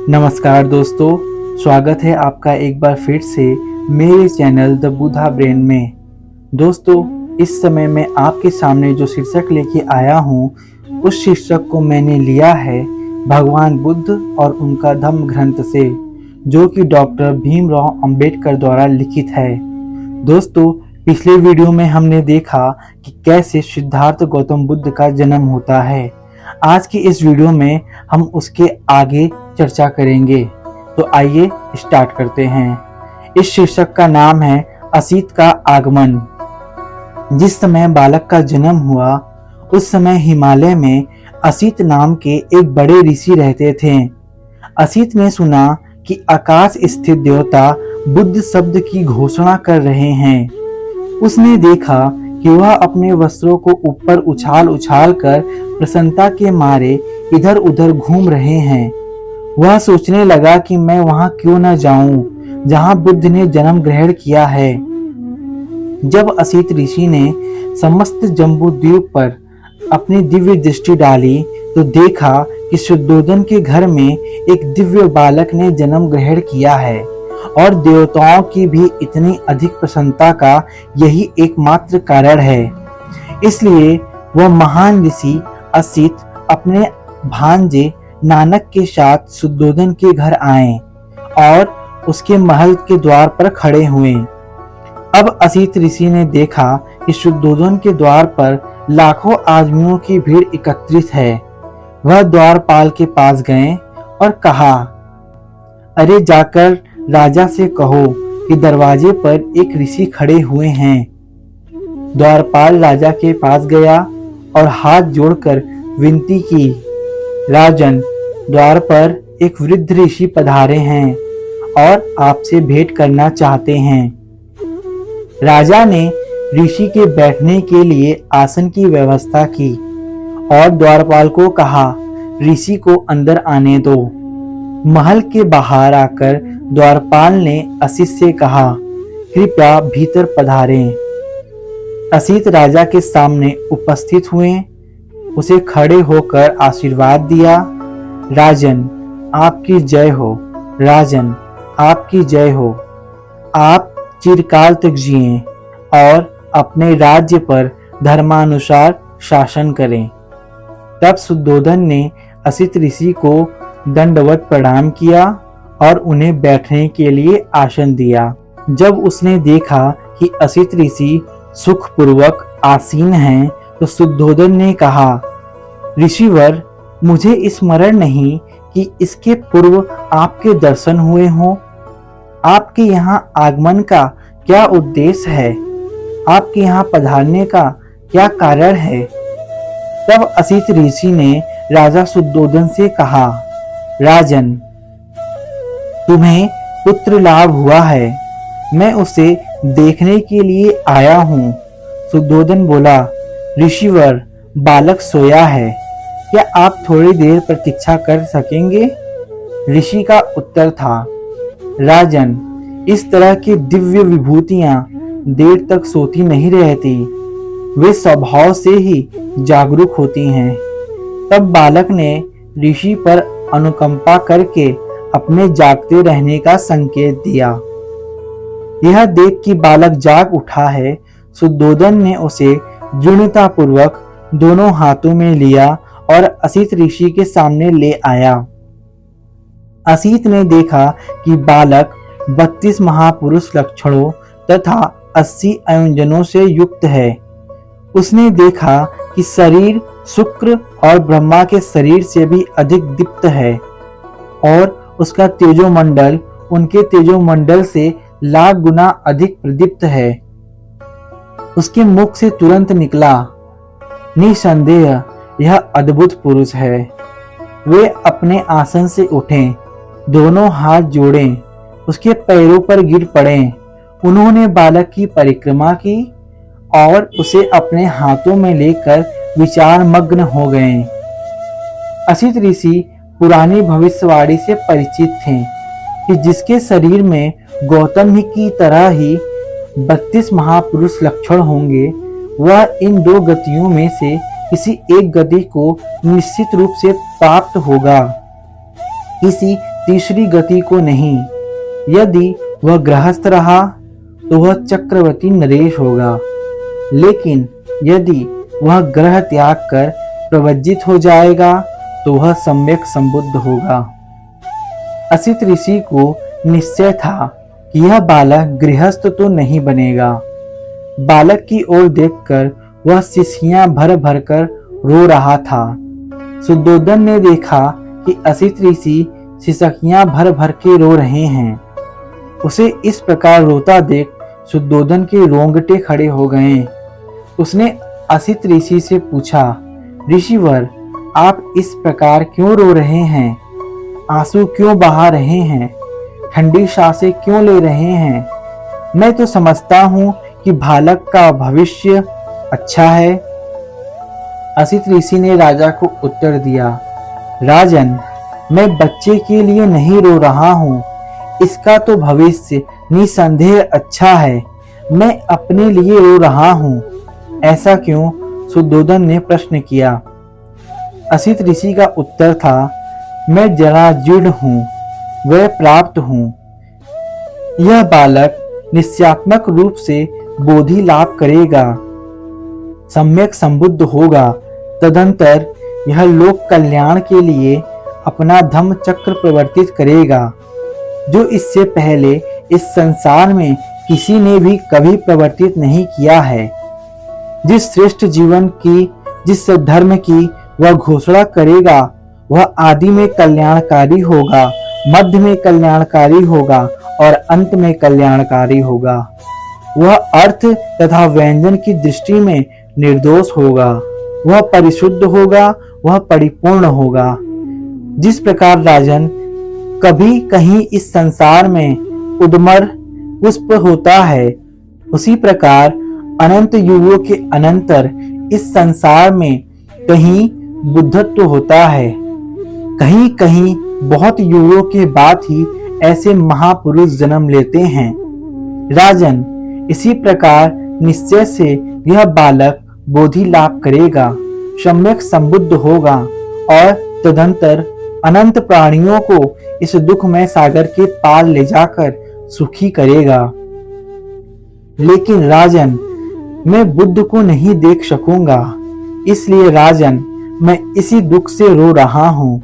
नमस्कार दोस्तों, स्वागत है आपका एक बार फिर से मेरे चैनल द बुधा ब्रेन में। दोस्तों, इस समय मैं आपके सामने जो शीर्षक लेके आया हूँ, उस शीर्षक को मैंने लिया है भगवान बुद्ध और उनका धम्म ग्रंथ से, जो कि डॉक्टर भीमराव अंबेडकर द्वारा लिखित है। दोस्तों, पिछले वीडियो में हमने देखा कि कैसे सिद्धार्थ गौतम बुद्ध का जन्म होता है। आज की इस वीडियो में हम उसके आगे चर्चा करेंगे। तो आइए स्टार्ट करते हैं। इस शीर्षक का नाम है असित का आगमन। जिस समय बालक का जन्म हुआ, उस समय हिमालय में असित नाम के एक बड़े ऋषि रहते थे। असित ने सुना कि आकाश स्थित देवता बुद्ध शब्द की घोषणा कर रहे हैं। उसने देखा कि वह अपने वस्त्रों को ऊपर उछाल उछाल कर प्रसन्नता के मारे इधर उधर घूम रहे हैं। वह सोचने लगा कि मैं वहां क्यों न जाऊं, जहां बुद्ध ने जन्म ग्रहण किया है। जब असित ऋषि ने समस्त जम्बू द्वीप पर अपनी दिव्य दृष्टि डाली, तो देखा कि शुद्धोधन के घर में एक दिव्य बालक ने जन्म ग्रहण किया है, और देवताओं की भी इतनी अधिक प्रसन्नता का यही एकमात्र कारण है। इसलिए वह महान ऋषि असित अपने भांजे नानक के साथ शुद्धोधन के घर आए और उसके महल के द्वार पर खड़े हुए। अब असित ऋषि ने देखा कि शुद्धोधन के द्वार पर लाखों आदमियों की भीड़ एकत्रित है। वह द्वारपाल के पास गए और कहा, अरे जाकर राजा से कहो कि दरवाजे पर एक ऋषि खड़े हुए हैं। द्वारपाल राजा के पास गया और हाथ जोड़कर विनती की, राजन, द्वार पर एक वृद्ध ऋषि पधारे हैं और आपसे भेंट करना चाहते हैं। राजा ने ऋषि के बैठने के लिए आसन की व्यवस्था की और द्वारपाल को कहा, ऋषि को अंदर आने दो। महल के बाहर आकर द्वारपाल ने असित से कहा, कृपया भीतर पधारें। असित राजा के सामने उपस्थित हुए, उसे खड़े होकर आशीर्वाद दिया। राजन, आपकी जय हो। राजन, आपकी जय हो। आप चिरकाल तक जिएं और अपने राज्य पर धर्मानुसार शासन करें। तब शुद्धोधन ने असित ऋषि को दंडवत प्रणाम किया और उन्हें बैठने के लिए आसन दिया। जब उसने देखा कि असित ऋषि सुखपूर्वक आसीन हैं, तो शुद्धोधन ने कहा, ऋषिवर, मुझे स्मरण नहीं कि इसके पूर्व आपके दर्शन हुए हों। आपके यहाँ आगमन का क्या उद्देश्य है? आपके यहाँ पधारने का क्या कारण है? तब असित ऋषि ने राजा शुद्धोधन से कहा, राजन, तुम्हें पुत्र लाभ हुआ है, मैं उसे देखने के लिए आया हूँ। शुद्धोधन बोला, ऋषिवर, बालक सोया है, क्या आप थोड़ी देर प्रतीक्षा कर सकेंगे? ऋषि का उत्तर था, राजन, इस तरह की दिव्य विभूतियां देर तक सोती नहीं रहती, वे स्वभाव से ही जागरूक होती हैं। तब बालक ने ऋषि पर अनुकंपा करके अपने जागते रहने का संकेत दिया। यह देख कि बालक जाग उठा है, शुद्धोधन ने उसे दृढ़तापूर्वक दोनों हाथों में लिया और असित ऋषि के सामने ले आया। असित ने देखा कि बालक 32 महापुरुष लक्षणों तथा 80 आयोजनों से युक्त है। उसने देखा कि शरीर शुक्र और ब्रह्मा के शरीर से भी अधिक दीप्त है और उसका तेजोमंडल उनके तेजोमंडल से लाख गुना अधिक प्रदीप्त है। उसके मुख से तुरंत निकला, निसंदेह यह अद्भुत पुरुष है। वे अपने आसन से उठे, दोनों हाथ जोड़े, उसके पैरों पर गिर पड़े। उन्होंने बालक की परिक्रमा की और उसे अपने हाथों में लेकर विचार मग्न हो गए। असित ऋषि पुरानी भविष्यवाणी से परिचित थे कि जिसके शरीर में गौतम ही की तरह ही 32 महापुरुष लक्षण होंगे, वह इन दो गतियों में से किसी एक गति को निश्चित रूप से प्राप्त होगा। किसी तीसरी गति को नहीं। यदि वह गृहस्थ रहा तो वह चक्रवर्ती नरेश होगा, लेकिन यदि वह ग्रह त्याग कर प्रवज्जित हो जाएगा तो वह सम्यक संबुद्ध होगा। असित ऋषि को निश्चय था कि यह बालक गृहस्थ तो नहीं बनेगा। बालक की ओर देखकर वह सिसकियां भर भर कर रो रहा था। शुद्धोदन ने देखा कि असित ऋषि सिसकियां भर भर के रो रहे हैं। उसे इस प्रकार रोता देख शुद्धोदन के रोंगटे खड़े हो गए। उसने असित ऋषि से पूछा, ऋषिवर, आप इस प्रकार क्यों रो रहे हैं? आंसू क्यों बहा रहे हैं? ठंडी सांसें क्यों ले रहे हैं? मैं तो समझता हूं कि बालक का भविष्य अच्छा है। असित ऋषि ने राजा को उत्तर दिया, राजन, मैं बच्चे के लिए नहीं रो रहा हूँ। इसका तो भविष्य निसंदेह अच्छा है। मैं अपने लिए रो रहा हूँ। ऐसा क्यों? शुद्धोदन ने प्रश्न किया। असित ऋषि का उत्तर था, मैं जरा जीर्ण हूँ, वह प्राप्त हूँ। यह बालक निश्चयात्मक रूप से बोधि लाभ करेगा, सम्यक संबुद्ध होगा। तदंतर यह लोक कल्याण के लिए अपना धम्म चक्र प्रवर्तित करेगा, जो इससे पहले इस संसार में किसी ने भी कभी प्रवर्तित नहीं किया है। जिस श्रेष्ठ जीवन की, जिस धर्म की वह घोषणा करेगा, वह आदि में कल्याणकारी होगा, मध्य में कल्याणकारी होगा और अंत में कल्याणकारी होगा। वह अर्थ तथा व्यंजन की दृष्टि में निर्दोष होगा। वह परिशुद्ध होगा, वह परिपूर्ण होगा। जिस प्रकार राजन कभी कहीं इस संसार में उद्मर पुष्प होता है, उसी प्रकार अनंत युगों के अनंतर इस संसार में कहीं बुद्धत्व होता है। कहीं कहीं बहुत युगों के बाद ही ऐसे महापुरुष जन्म लेते हैं। राजन, इसी प्रकार निश्चय से यह बालक बोधि लाभ करेगा, सम्यक संबुद्ध होगा और तदंतर अनंत प्राणियों को इस दुखमय सागर के पार ले जाकर सुखी करेगा। लेकिन राजन, मैं बुद्ध को नहीं देख सकूंगा, इसलिए राजन, मैं इसी दुख से रो रहा हूँ।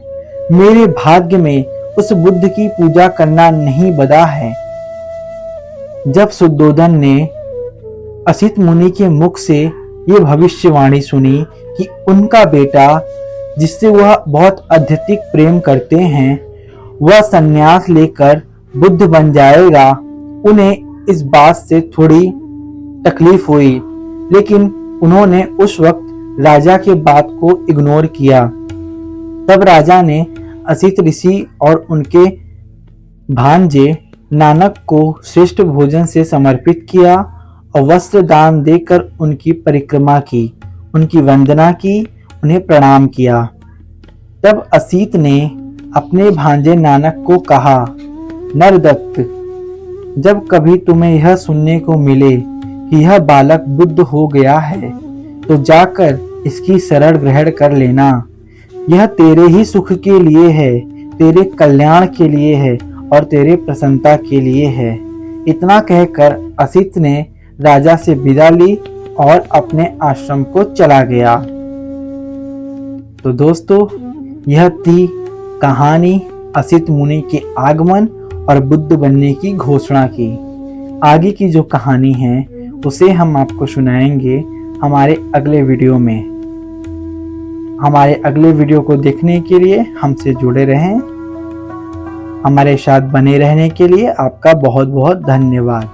मेरे भाग्य में उस बुद्ध की पूजा करना नहीं बदा है। जब शुद्धोदन ने असित मुनि के मुख से ये भविष्यवाणी सुनी कि उनका बेटा, जिससे वह बहुत अत्यधिक प्रेम करते हैं, वह संन्यास लेकर बुद्ध बन जाएगा, उन्हें इस बात से थोड़ी तकलीफ हुई, लेकिन उन्होंने उस वक्त राजा के बात को इग्नोर किया। तब राजा ने असित ऋषि और उनके भांजे नानक को श्रेष्ठ भोजन से समर्पित किया और वस्त्र दान देकर उनकी परिक्रमा की, उनकी वंदना की, उन्हें प्रणाम किया। तब असित ने अपने भांजे नानक को कहा, नरदत्त, जब कभी तुम्हें यह सुनने को मिले कि यह बालक बुद्ध हो गया है, तो जाकर इसकी शरण ग्रहण कर लेना। यह तेरे ही सुख के लिए है, तेरे कल्याण के लिए है और तेरे प्रसन्नता के लिए है। इतना कहकर असित ने राजा से विदा ली और अपने आश्रम को चला गया। तो दोस्तों, यह थी कहानी असित मुनि के आगमन और बुद्ध बनने की घोषणा की। आगे की जो कहानी है उसे हम आपको सुनाएंगे हमारे अगले वीडियो में। हमारे अगले वीडियो को देखने के लिए हमसे जुड़े रहें। हमारे साथ बने रहने के लिए आपका बहुत बहुत धन्यवाद।